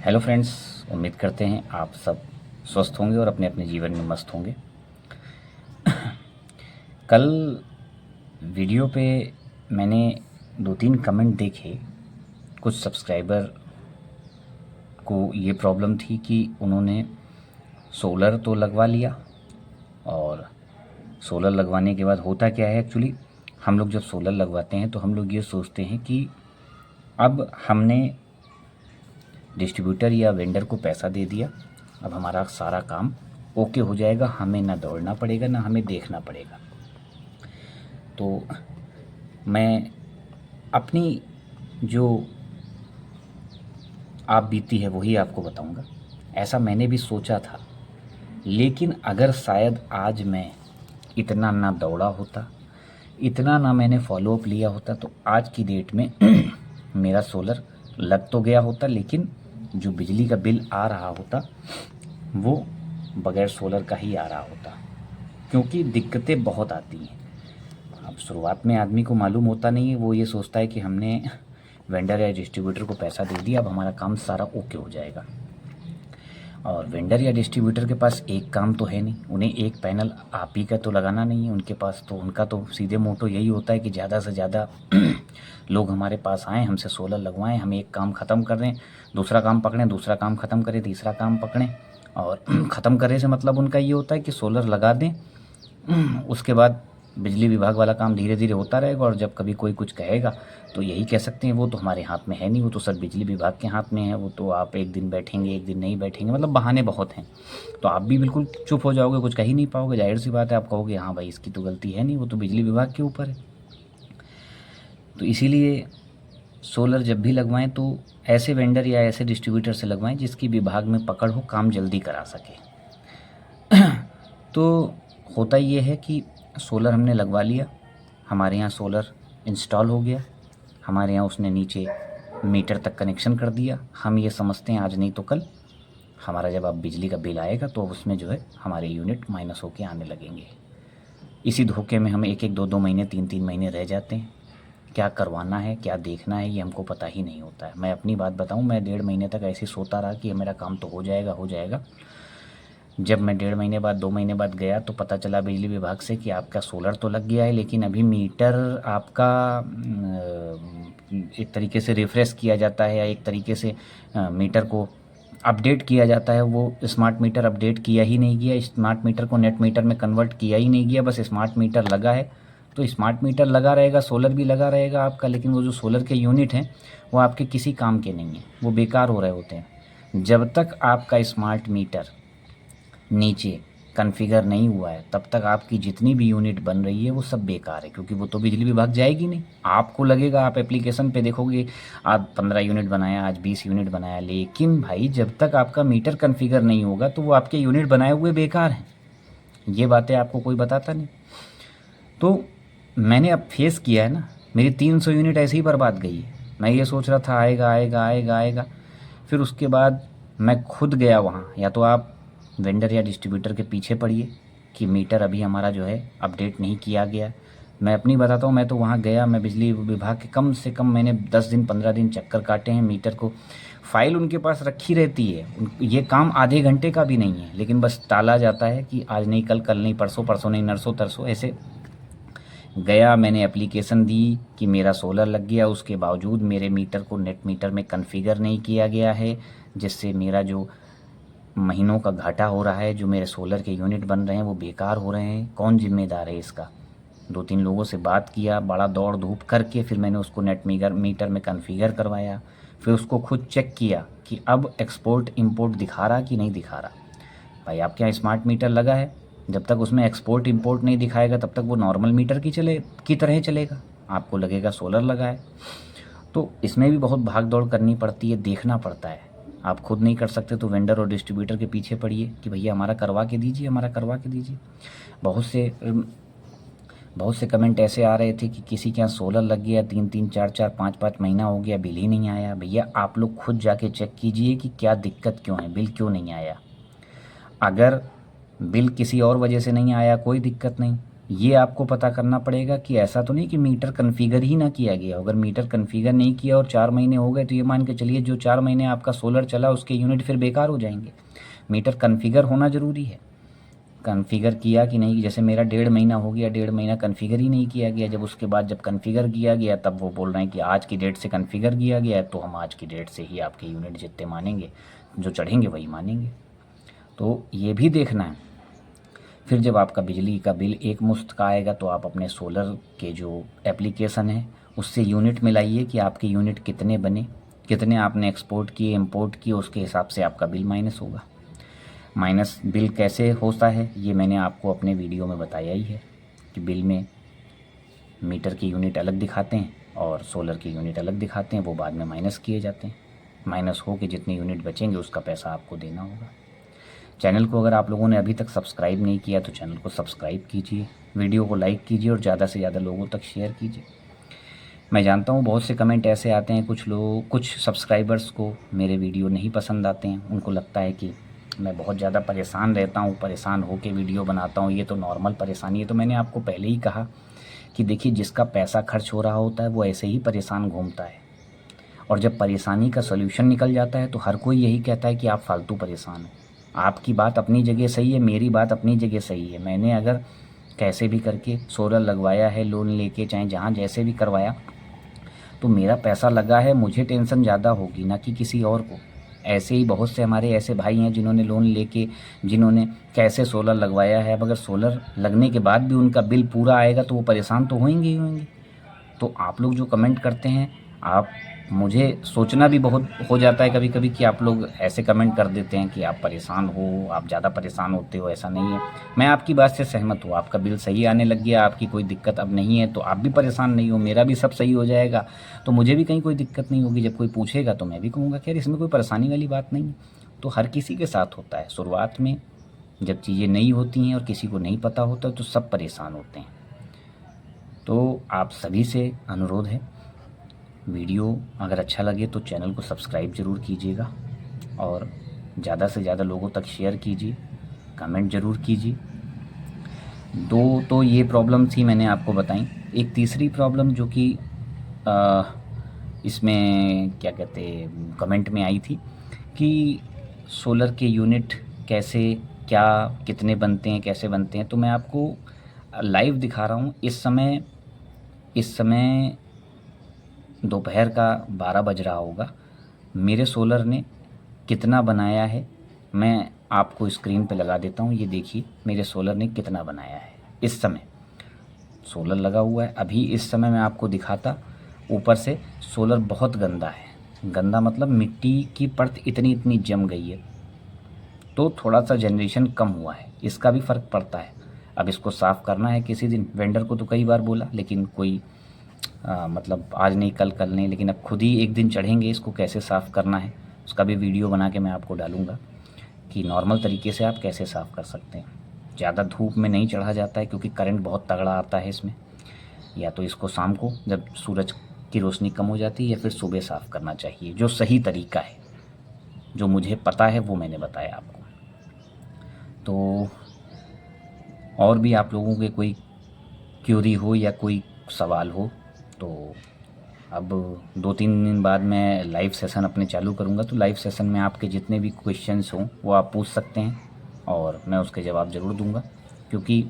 Hello friends, उम्मीद करते हैं आप सब स्वस्थ होंगे और अपने अपने जीवन में मस्त होंगे। कल वीडियो पे मैंने 2-3 कमेंट देखे। कुछ सब्सक्राइबर को ये प्रॉब्लम थी कि उन्होंने सोलर तो लगवा लिया, और सोलर लगवाने के बाद होता क्या है एक्चुअली, हम लोग जब सोलर लगवाते हैं तो हम लोग ये सोचते हैं कि अब हमने डिस्ट्रीब्यूटर या वेंडर को पैसा दे दिया, अब हमारा सारा काम ओके हो जाएगा, हमें ना दौड़ना पड़ेगा ना हमें देखना पड़ेगा। तो मैं अपनी जो आप बीती है वही आपको बताऊंगा। ऐसा मैंने भी सोचा था, लेकिन अगर शायद आज मैं इतना ना दौड़ा होता, इतना ना मैंने फॉलोअप लिया होता, तो आज की डेट में मेरा सोलर लग तो गया होता, लेकिन जो बिजली का बिल आ रहा होता वो बगैर सोलर का ही आ रहा होता, क्योंकि दिक्कतें बहुत आती हैं। अब शुरुआत में आदमी को मालूम होता नहीं है, वो ये सोचता है कि हमने वेंडर या डिस्ट्रीब्यूटर को पैसा दे दिया, अब हमारा काम सारा ओके हो जाएगा। और वेंडर या डिस्ट्रीब्यूटर के पास एक काम तो है नहीं, उन्हें एक पैनल आप ही का तो लगाना नहीं है उनके पास, तो उनका तो सीधे मोटो यही होता है कि ज़्यादा से ज़्यादा लोग हमारे पास आएँ, हमसे सोलर लगवाएं, हम एक काम ख़त्म कर दें, दूसरा काम पकड़ें, दूसरा काम ख़त्म करें, तीसरा काम पकड़ें। और ख़त्म करने से मतलब उनका ये होता है कि सोलर लगा दें, उसके बाद बिजली विभाग वाला काम धीरे धीरे होता रहेगा, और जब कभी कोई कुछ कहेगा तो यही कह सकते हैं वो तो हमारे हाथ में है नहीं, वो तो सब बिजली विभाग के हाथ में है, वो तो आप एक दिन बैठेंगे एक दिन नहीं बैठेंगे, मतलब बहाने बहुत हैं। तो आप भी बिल्कुल चुप हो जाओगे, कुछ कह ही नहीं पाओगे, जाहिर सी बात है आप कहोगे हाँ भाई इसकी तो गलती है नहीं, वो तो बिजली विभाग के ऊपर है। तो इसीलिए सोलर जब भी लगवाएं तो ऐसे वेंडर या ऐसे डिस्ट्रीब्यूटर से लगवाएं जिसकी विभाग में पकड़ हो, काम जल्दी करा सके। तो होता ये है कि सोलर हमने लगवा लिया, हमारे यहाँ सोलर इंस्टॉल हो गया, हमारे यहाँ उसने नीचे मीटर तक कनेक्शन कर दिया। हम ये समझते हैं आज नहीं तो कल हमारा जब अब बिजली का बिल आएगा तो उसमें जो है हमारे यूनिट माइनस होके आने लगेंगे। इसी धोखे में हम एक एक दो दो महीने 3-3 महीने रह जाते हैं। क्या करवाना है क्या देखना है ये हमको पता ही नहीं होता है। मैं अपनी बात बताऊं, मैं 1.5 महीने तक ऐसे सोता रहा कि मेरा काम तो हो जाएगा हो जाएगा। जब मैं 1.5 महीने बाद 2 महीने बाद गया तो पता चला बिजली विभाग से कि आपका सोलर तो लग गया है, लेकिन अभी मीटर आपका एक तरीके से रिफ़्रेश किया जाता है, या एक तरीके से मीटर को अपडेट किया जाता है। वो स्मार्ट मीटर अपडेट किया ही नहीं गया, स्मार्ट मीटर को नेट मीटर में कन्वर्ट किया ही नहीं गया, बस स्मार्ट मीटर लगा है। तो स्मार्ट मीटर लगा रहेगा, सोलर भी लगा रहेगा आपका, लेकिन वो जो सोलर के यूनिट हैं वो आपके किसी काम के नहीं हैं, वो बेकार हो रहे होते हैं। जब तक आपका स्मार्ट मीटर नीचे कॉन्फ़िगर नहीं हुआ है तब तक आपकी जितनी भी यूनिट बन रही है वो सब बेकार है, क्योंकि वो तो बिजली विभाग जाएगी नहीं। आपको लगेगा, आप एप्लीकेशन पे देखोगे आज 15 यूनिट बनाया, आज 20 यूनिट बनाया, लेकिन भाई जब तक आपका मीटर कॉन्फ़िगर नहीं होगा तो वो आपके यूनिट बनाए हुए बेकार हैं। ये बातें आपको कोई बताता नहीं। तो मैंने अब फेस किया है ना, मेरी 300 यूनिट ऐसे ही बर्बाद गई है। मैं ये सोच रहा था आएगा आएगा आएगा आएगा, फिर उसके बाद मैं खुद गया वहाँ। या तो आप वेंडर या डिस्ट्रीब्यूटर के पीछे पड़िए कि मीटर अभी हमारा जो है अपडेट नहीं किया गया। मैं अपनी बताता हूँ, मैं तो वहाँ गया, मैं बिजली विभाग के कम से कम मैंने 10 दिन 15 दिन चक्कर काटे हैं। मीटर को फाइल उनके पास रखी रहती है, ये काम आधे घंटे का भी नहीं है, लेकिन बस टाला जाता है कि आज नहीं कल, कल नहीं परसों, परसों नहीं नरसों तरसों। ऐसे गया, मैंने एप्लीकेशन दी कि मेरा सोलर लग गया, उसके बावजूद मेरे मीटर को नेट मीटर में कॉन्फ़िगर नहीं किया गया है, जिससे मेरा जो महीनों का घाटा हो रहा है, जो मेरे सोलर के यूनिट बन रहे हैं वो बेकार हो रहे हैं। कौन जिम्मेदार है इसका? 2-3 लोगों से बात किया, बड़ा दौड़ धूप करके फिर मैंने उसको नेट मीटर में कॉन्फ़िगर करवाया, फिर उसको खुद चेक किया कि अब एक्सपोर्ट इंपोर्ट दिखा रहा कि नहीं दिखा रहा। भाई आपके यहाँ स्मार्ट मीटर लगा है, जब तक उसमें एक्सपोर्ट इंपोर्ट नहीं दिखाएगा तब तक वो नॉर्मल मीटर की तरह चलेगा, आपको लगेगा सोलर लगा है। तो इसमें भी बहुत भाग दौड़ करनी पड़ती है, देखना पड़ता है। आप खुद नहीं कर सकते तो वेंडर और डिस्ट्रीब्यूटर के पीछे पड़िए कि भैया हमारा करवा के दीजिए, हमारा करवा के दीजिए। बहुत से कमेंट ऐसे आ रहे थे कि किसी के यहाँ सोलर लग गया, 3-3 4-4 5-5 महीना हो गया, बिल ही नहीं आया। भैया आप लोग खुद जाके चेक कीजिए कि क्या दिक्कत क्यों है, बिल क्यों नहीं आया। अगर बिल किसी और वजह से नहीं आया कोई दिक्कत नहीं, ये आपको पता करना पड़ेगा कि ऐसा तो नहीं कि मीटर कन्फिगर ही ना किया गया। अगर मीटर कन्फिगर नहीं किया और 4 महीने हो गए तो ये मान के चलिए जो 4 महीने आपका सोलर चला उसके यूनिट फिर बेकार हो जाएंगे। मीटर कन्फिगर होना ज़रूरी है। कन्फिगर किया कि नहीं, जैसे मेरा 1.5 महीना हो गया, 1.5 महीना कन्फिगर ही नहीं किया गया। जब उसके बाद जब कन्फिगर किया गया तब वो बोल रहे हैं कि आज की डेट से कन्फिगर किया गया है, तो हम आज की डेट से ही आपके यूनिट जितने मानेंगे, जो चढ़ेंगे वही मानेंगे। तो ये भी देखना है। फिर जब आपका बिजली का बिल एक मुश्त का आएगा तो आप अपने सोलर के जो एप्लीकेशन है उससे यूनिट मिलाइए कि आपके यूनिट कितने बने, कितने आपने एक्सपोर्ट किए, इंपोर्ट किए, उसके हिसाब से आपका बिल माइनस होगा। माइनस बिल कैसे होता है ये मैंने आपको अपने वीडियो में बताया ही है कि बिल में मीटर की यूनिट अलग दिखाते हैं और सोलर की यूनिट अलग दिखाते हैं, वो बाद में माइनस किए जाते हैं। माइनस हो के जितने यूनिट बचेंगे उसका पैसा आपको देना होगा। चैनल को अगर आप लोगों ने अभी तक सब्सक्राइब नहीं किया तो चैनल को सब्सक्राइब कीजिए, वीडियो को लाइक कीजिए और ज़्यादा से ज़्यादा लोगों तक शेयर कीजिए। मैं जानता हूँ बहुत से कमेंट ऐसे आते हैं, कुछ सब्सक्राइबर्स को मेरे वीडियो नहीं पसंद आते हैं। उनको लगता है कि मैं बहुत ज़्यादा परेशान रहता हूँ, परेशान होकर वीडियो बनाता हूँ, ये तो नॉर्मल परेशानी है। तो मैंने आपको पहले ही कहा कि देखिए जिसका पैसा खर्च हो रहा होता है वो ऐसे ही परेशान घूमता है, और जब परेशानी का सलूशन निकल जाता है तो हर कोई यही कहता है कि आप फालतू परेशान हो। आपकी बात अपनी जगह सही है, मेरी बात अपनी जगह सही है। मैंने अगर कैसे भी करके सोलर लगवाया है, लोन लेके, चाहे जहाँ जैसे भी करवाया, तो मेरा पैसा लगा है, मुझे टेंशन ज़्यादा होगी ना कि किसी और को। ऐसे ही बहुत से हमारे ऐसे भाई हैं जिन्होंने लोन लेके, जिन्होंने कैसे सोलर लगवाया है, मगर सोलर लगने के बाद भी उनका बिल पूरा आएगा तो वो परेशान तो होंगे ही होंगे। तो आप लोग जो कमेंट करते हैं, आप, मुझे सोचना भी बहुत हो जाता है कभी कभी कि आप लोग ऐसे कमेंट कर देते हैं कि आप परेशान हो, आप ज़्यादा परेशान होते हो। ऐसा नहीं है, मैं आपकी बात से सहमत हूँ। आपका बिल सही आने लग गया, आपकी कोई दिक्कत अब नहीं है, तो आप भी परेशान नहीं हो, मेरा भी सब सही हो जाएगा, तो मुझे भी कहीं कोई दिक्कत नहीं होगी। जब कोई पूछेगा तो मैं भी कहूँगा कि यार इसमें कोई परेशानी वाली बात नहीं है। तो हर किसी के साथ होता है, शुरुआत में जब चीज़ें नई होती हैं और किसी को नहीं पता होता तो सब परेशान होते हैं। तो आप सभी से अनुरोध है, वीडियो अगर अच्छा लगे तो चैनल को सब्सक्राइब ज़रूर कीजिएगा और ज़्यादा से ज़्यादा लोगों तक शेयर कीजिए, कमेंट ज़रूर कीजिए। दो तो ये प्रॉब्लम थी मैंने आपको बताई। एक तीसरी प्रॉब्लम जो कि इसमें क्या कहते कमेंट में आई थी कि सोलर के यूनिट कैसे, क्या, कितने बनते हैं, कैसे बनते हैं। तो मैं आपको लाइव दिखा रहा हूँ। इस समय दोपहर का 12 बज रहा होगा। मेरे सोलर ने कितना बनाया है मैं आपको स्क्रीन पे लगा देता हूँ। ये देखिए मेरे सोलर ने कितना बनाया है। इस समय सोलर लगा हुआ है, अभी इस समय मैं आपको दिखाता। ऊपर से सोलर बहुत गंदा है, गंदा मतलब मिट्टी की परत इतनी इतनी जम गई है, तो थोड़ा सा जनरेशन कम हुआ है, इसका भी फ़र्क पड़ता है। अब इसको साफ़ करना है किसी दिन। वेंडर को तो कई बार बोला, लेकिन कोई मतलब आज नहीं कल, कल नहीं, लेकिन अब खुद ही एक दिन चढ़ेंगे इसको कैसे साफ़ करना है। उसका भी वीडियो बना के मैं आपको डालूँगा कि नॉर्मल तरीके से आप कैसे साफ़ कर सकते हैं। ज़्यादा धूप में नहीं चढ़ा जाता है क्योंकि करंट बहुत तगड़ा आता है इसमें। या तो इसको शाम को जब सूरज की रोशनी कम हो जाती है या फिर सुबह साफ़ करना चाहिए। जो सही तरीका है, जो मुझे पता है वो मैंने बताया आपको। तो और भी आप लोगों के कोई क्यूरी हो या कोई सवाल हो तो अब 2-3 दिन बाद मैं लाइव सेशन अपने चालू करूँगा। तो लाइव सेशन में आपके जितने भी क्वेश्चंस हों वो आप पूछ सकते हैं और मैं उसके जवाब ज़रूर दूँगा, क्योंकि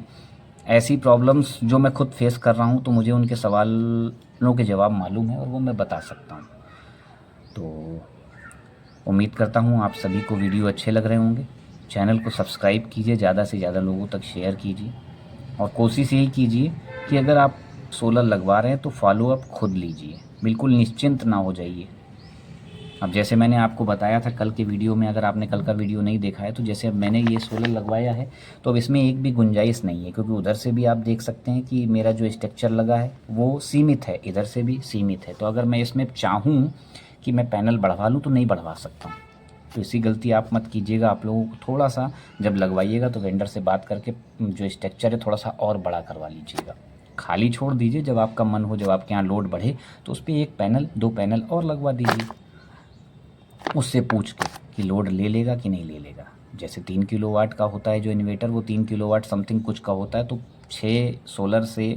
ऐसी प्रॉब्लम्स जो मैं खुद फेस कर रहा हूँ तो मुझे उनके सवालों के जवाब मालूम है और वो मैं बता सकता हूँ। तो उम्मीद करता हूँ आप सभी को वीडियो अच्छे लग रहे होंगे। चैनल को सब्सक्राइब कीजिए, ज़्यादा से ज़्यादा लोगों तक शेयर कीजिए और कोशिश यही कीजिए कि अगर आप सोलर लगवा रहे हैं तो फॉलो अप खुद लीजिए, बिल्कुल निश्चिंत ना हो जाइए। अब जैसे मैंने आपको बताया था कल के वीडियो में, अगर आपने कल का वीडियो नहीं देखा है तो जैसे अब मैंने ये सोलर लगवाया है तो अब इसमें एक भी गुंजाइश नहीं है, क्योंकि उधर से भी आप देख सकते हैं कि मेरा जो स्ट्रक्चर लगा है वो सीमित है, इधर से भी सीमित है। तो अगर मैं इसमें चाहूँ कि मैं पैनल बढ़वा लूँ तो नहीं बढ़वा सकता हूँ। तो इसी गलती आप मत कीजिएगा। आप लोगों को थोड़ा सा जब लगवाइएगा तो वेंडर से बात करके जो स्ट्रक्चर है थोड़ा सा और बड़ा करवा लीजिएगा। खाली छोड़ दीजिए, जब आपका मन हो, जब आपके यहाँ लोड बढ़े तो उस पर 1 पैनल 2 पैनल और लगवा दीजिए, उससे पूछ के कि लोड ले लेगा कि नहीं ले लेगा। जैसे 3 किलोवाट का होता है जो इन्वर्टर, वो 3 किलोवाट समथिंग कुछ का होता है, तो 6 सोलर से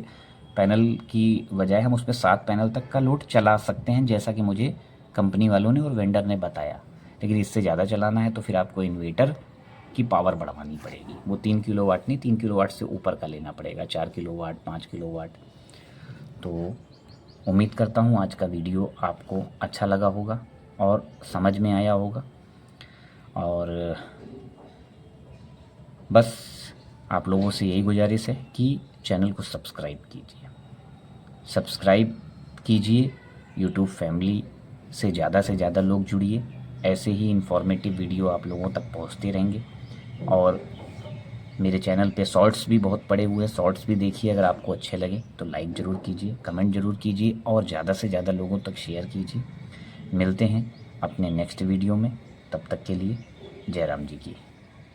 पैनल की बजाय हम उस पर 7 पैनल तक का लोड चला सकते हैं, जैसा कि मुझे कंपनी वालों ने और वेंडर ने बताया। लेकिन इससे ज़्यादा चलाना है तो फिर आपको इन्वर्टर की पावर बढ़ानी पड़ेगी। वो 3 किलोवाट नहीं, 3 किलोवाट से ऊपर का लेना पड़ेगा, 4 किलोवाट, 5 किलोवाट। तो उम्मीद करता हूँ आज का वीडियो आपको अच्छा लगा होगा और समझ में आया होगा। और बस आप लोगों से यही गुजारिश है कि चैनल को सब्सक्राइब कीजिए, सब्सक्राइब कीजिए। यूट्यूब फैमिली से ज़्यादा लोग जुड़िए। ऐसे ही इन्फॉर्मेटिव वीडियो आप लोगों तक पहुंचते रहेंगे। और मेरे चैनल पे शॉर्ट्स भी बहुत पड़े हुए हैं, शॉर्ट्स भी देखिए। अगर आपको अच्छे लगे तो लाइक ज़रूर कीजिए, कमेंट ज़रूर कीजिए और ज़्यादा से ज़्यादा लोगों तक शेयर कीजिए। मिलते हैं अपने नेक्स्ट वीडियो में, तब तक के लिए जय राम जी की।